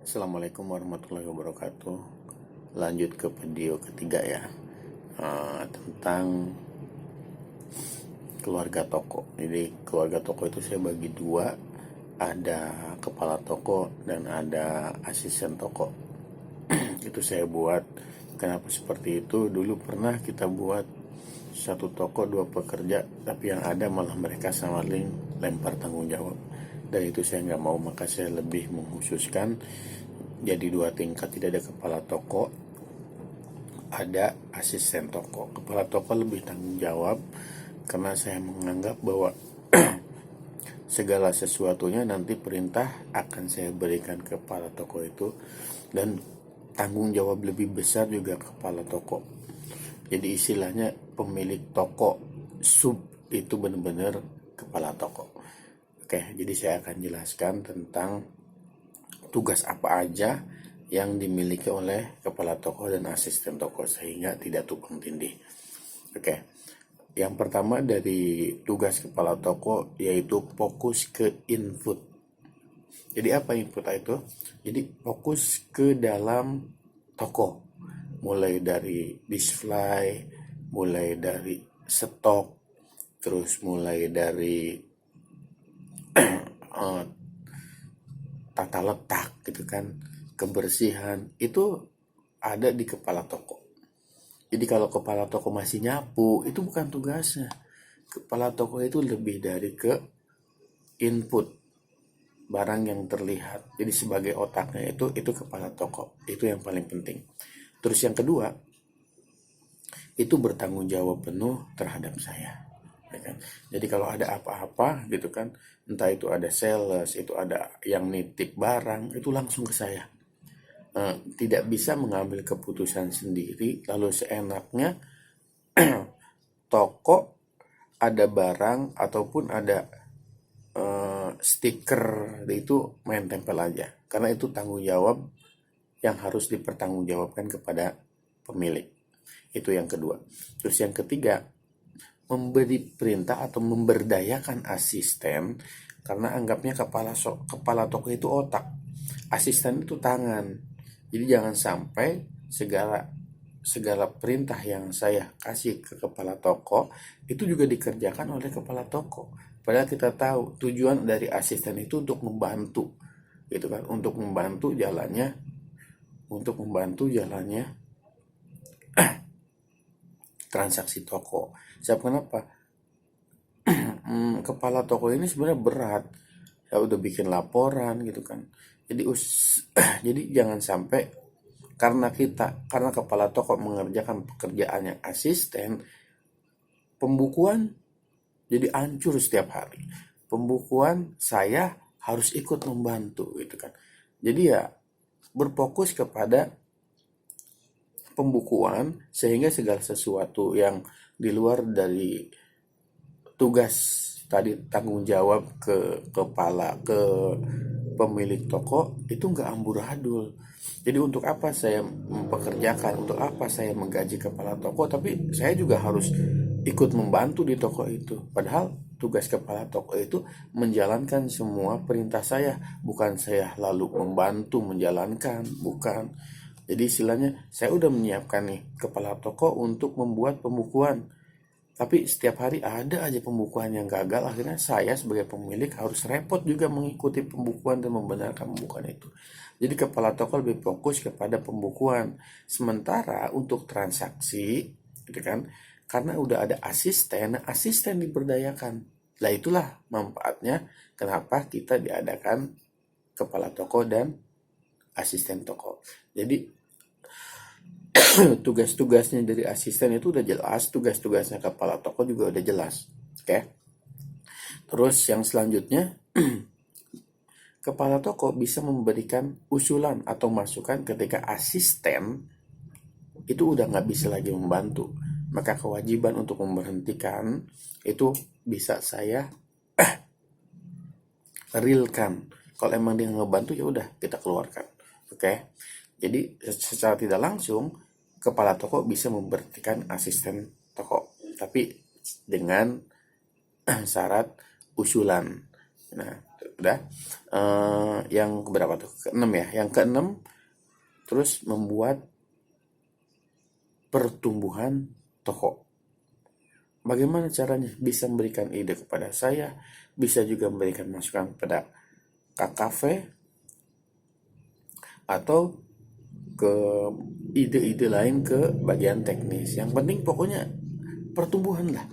Assalamualaikum warahmatullahi wabarakatuh. Lanjut ke video ketiga ya, tentang keluarga toko. Jadi keluarga toko itu saya bagi dua, ada kepala toko dan ada asisten toko. Itu saya buat. Kenapa seperti itu? Dulu pernah kita buat satu toko dua pekerja, tapi yang ada malah mereka saling lempar tanggung jawab. Dan itu saya nggak mau, maka saya lebih mengkhususkan jadi dua tingkat. Tidak ada kepala toko, ada asisten toko. Kepala toko lebih tanggung jawab karena saya menganggap bahwa segala sesuatunya nanti perintah akan saya berikan ke kepala toko itu, dan tanggung jawab lebih besar juga kepala toko. Jadi istilahnya pemilik toko sub itu benar-benar kepala toko. Oke, jadi saya akan jelaskan tentang tugas apa aja yang dimiliki oleh kepala toko dan asisten toko sehingga tidak tumpang tindih. Oke. Yang pertama dari tugas kepala toko yaitu fokus ke input. Jadi apa input itu? Jadi fokus ke dalam toko. Mulai dari display, mulai dari stok, terus mulai dari tata letak gitu kan, kebersihan itu ada di kepala toko. Jadi kalau kepala toko masih nyapu, itu bukan tugasnya. Kepala toko itu lebih dari ke input barang yang terlihat. Jadi sebagai otaknya itu kepala toko. Itu yang paling penting. Terus yang kedua, itu bertanggung jawab penuh terhadap saya. Ya kan? Jadi kalau ada apa-apa gitu kan, entah itu ada sales, itu ada yang nitip barang, itu langsung ke saya. Tidak bisa mengambil keputusan sendiri lalu seenaknya. Toko ada barang ataupun ada stiker itu main tempel aja, karena itu tanggung jawab yang harus dipertanggungjawabkan kepada pemilik. Itu yang kedua. Terus yang ketiga, memberi perintah atau memberdayakan asisten, karena anggapnya kepala toko itu otak, asisten itu tangan. Jadi jangan sampai segala perintah yang saya kasih ke kepala toko itu juga dikerjakan oleh kepala toko. Padahal kita tahu tujuan dari asisten itu untuk membantu, gitu kan, untuk membantu jalannya transaksi toko. Sebab kenapa? Kepala toko ini sebenarnya berat. Saya udah bikin laporan gitu kan. Jadi jadi jangan sampai karena kepala toko mengerjakan pekerjaannya asisten, pembukuan jadi hancur setiap hari. Pembukuan saya harus ikut membantu gitu kan. Jadi ya berfokus kepada pembukuan sehingga segala sesuatu yang di luar dari tugas tadi, tanggung jawab ke pemilik toko itu nggak amburadul. Jadi untuk apa saya mempekerjakan, untuk apa saya menggaji kepala toko, tapi saya juga harus ikut membantu di toko itu. Padahal tugas kepala toko itu menjalankan semua perintah saya, bukan saya lalu membantu menjalankan, bukan. Jadi istilahnya saya udah menyiapkan nih kepala toko untuk membuat pembukuan, tapi setiap hari ada aja pembukuan yang gagal. Akhirnya saya sebagai pemilik harus repot juga mengikuti pembukuan dan membenarkan pembukuan itu. Jadi kepala toko lebih fokus kepada pembukuan. Sementara untuk transaksi, gitu kan, karena udah ada asisten, asisten diberdayakan. Lah itulah manfaatnya kenapa kita diadakan kepala toko dan asisten toko. Jadi tugas-tugasnya dari asisten itu udah jelas, tugas-tugasnya kepala toko juga udah jelas. Oke. Terus yang selanjutnya, kepala toko bisa memberikan usulan atau masukan ketika asisten itu udah nggak bisa lagi membantu. Maka kewajiban untuk memberhentikan itu bisa saya realkan. Kalau emang dia ngebantu ya udah kita keluarkan. Oke. Jadi secara tidak langsung kepala toko bisa memberhentikan asisten toko, tapi dengan syarat usulan. Nah, udah. Yang berapa tuh? Keenam ya. Yang keenam, terus membuat pertumbuhan toko. Bagaimana caranya? Bisa memberikan ide kepada saya, bisa juga memberikan masukan kepada KKV, atau ke ide-ide lain ke bagian teknis. Yang penting pokoknya pertumbuhan lah.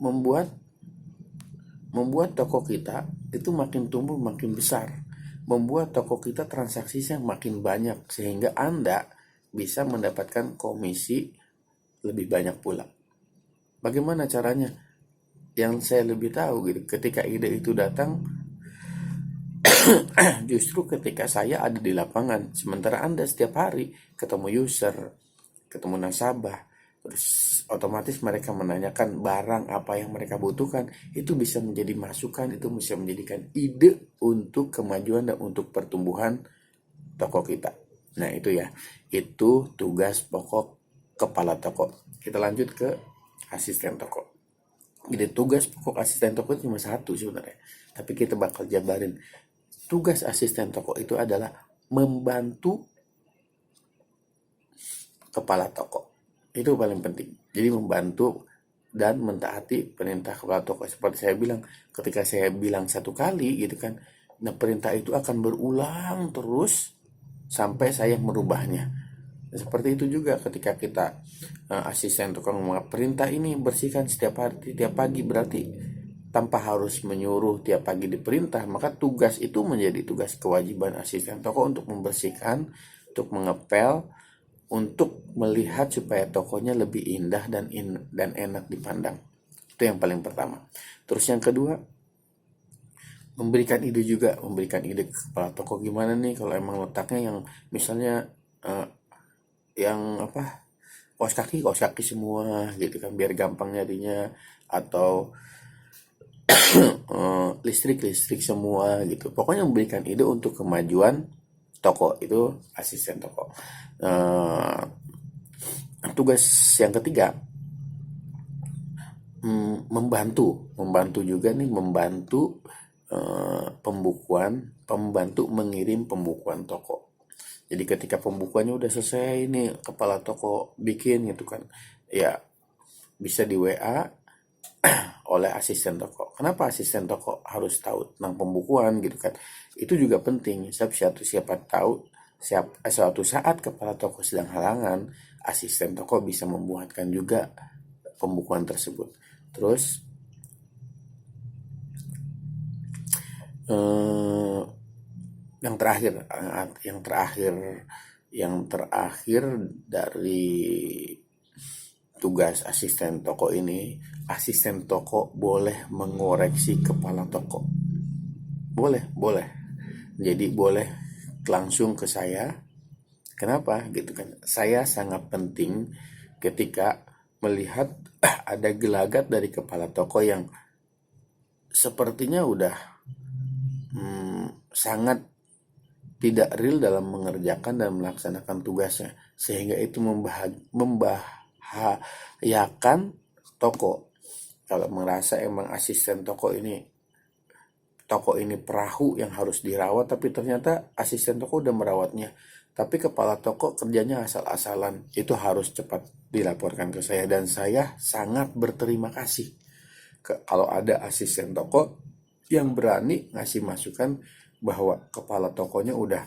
Membuat toko kita itu makin tumbuh, makin besar. Membuat toko kita transaksinya makin banyak sehingga Anda bisa mendapatkan komisi lebih banyak pula. Bagaimana caranya? Yang saya lebih tahu gitu. Ketika ide itu datang, justru ketika saya ada di lapangan, sementara Anda setiap hari ketemu user, ketemu nasabah, terus otomatis mereka menanyakan barang apa yang mereka butuhkan, itu bisa menjadi masukan, itu bisa menjadikan ide untuk kemajuan dan untuk pertumbuhan toko kita. Nah itu ya, itu tugas pokok kepala toko. Kita lanjut ke asisten toko. Jadi tugas pokok asisten toko itu cuma satu sebenarnya, tapi kita bakal jabarin. Tugas asisten toko itu adalah membantu kepala toko. Itu paling penting. Jadi membantu dan mentaati perintah kepala toko. Seperti saya bilang, ketika saya bilang satu kali gitu kan, nah perintah itu akan berulang terus sampai saya merubahnya. Seperti itu juga ketika kita asisten tukang perintah ini bersihkan setiap hari, tiap pagi, berarti tanpa harus menyuruh tiap pagi diperintah, maka tugas itu menjadi tugas kewajiban asisten toko untuk membersihkan, untuk mengepel, untuk melihat supaya tokonya lebih indah dan enak dipandang. Itu yang paling pertama. Terus yang kedua, memberikan ide juga, memberikan ide ke kepala toko gimana nih kalau emang letaknya yang misalnya yang apa, kaos kaki semua gitu kan, biar gampang nyarinya, atau listrik semua gitu. Pokoknya memberikan ide untuk kemajuan toko, itu asisten toko. Tugas yang ketiga, membantu juga nih, membantu membantu mengirim pembukuan toko. Jadi ketika pembukuannya udah selesai, ini kepala toko bikin gitu kan, ya bisa di WA oleh asisten toko. Kenapa asisten toko harus tahu tentang pembukuan gitu kan? Itu juga penting. Suatu saat kepala toko sedang halangan, asisten toko bisa membuatkan juga pembukuan tersebut. Terus yang terakhir dari tugas asisten toko ini, asisten toko boleh mengoreksi kepala toko. Boleh. Jadi boleh langsung ke saya. Kenapa? Gitu kan. Saya sangat penting ketika melihat ada gelagat dari kepala toko yang sepertinya udah sangat tidak real dalam mengerjakan dan melaksanakan tugasnya, sehingga itu membahayakan toko. Kalau merasa emang asisten toko ini perahu yang harus dirawat, tapi ternyata asisten toko udah merawatnya, tapi kepala toko kerjanya asal-asalan, itu harus cepat dilaporkan ke saya. Dan saya sangat berterima kasih kalau ada asisten toko yang berani ngasih masukan bahwa kepala tokonya udah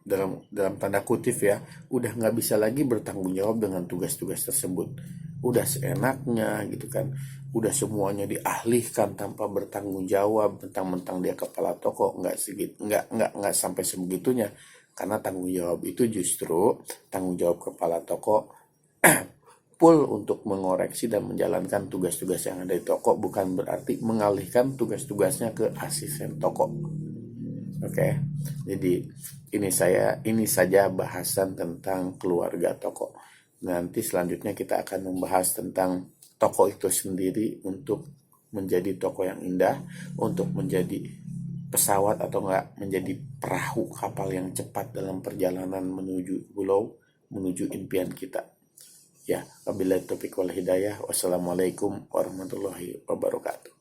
dalam tanda kutip ya, udah nggak bisa lagi bertanggung jawab dengan tugas-tugas tersebut. Udah seenaknya gitu kan, udah semuanya dialihkan tanpa bertanggung jawab, mentang-mentang dia kepala toko. Nggak sampai sebegitunya, karena tanggung jawab itu justru tanggung jawab kepala toko full untuk mengoreksi dan menjalankan tugas-tugas yang ada di toko, bukan berarti mengalihkan tugas-tugasnya ke asisten toko. Oke. Jadi ini saja bahasan tentang keluarga toko. Nanti selanjutnya kita akan membahas tentang toko itu sendiri, untuk menjadi toko yang indah, untuk menjadi pesawat atau enggak menjadi perahu kapal yang cepat dalam perjalanan menuju pulau, menuju impian kita. Ya, wabillahi taufiq wal hidayah. Wassalamualaikum warahmatullahi wabarakatuh.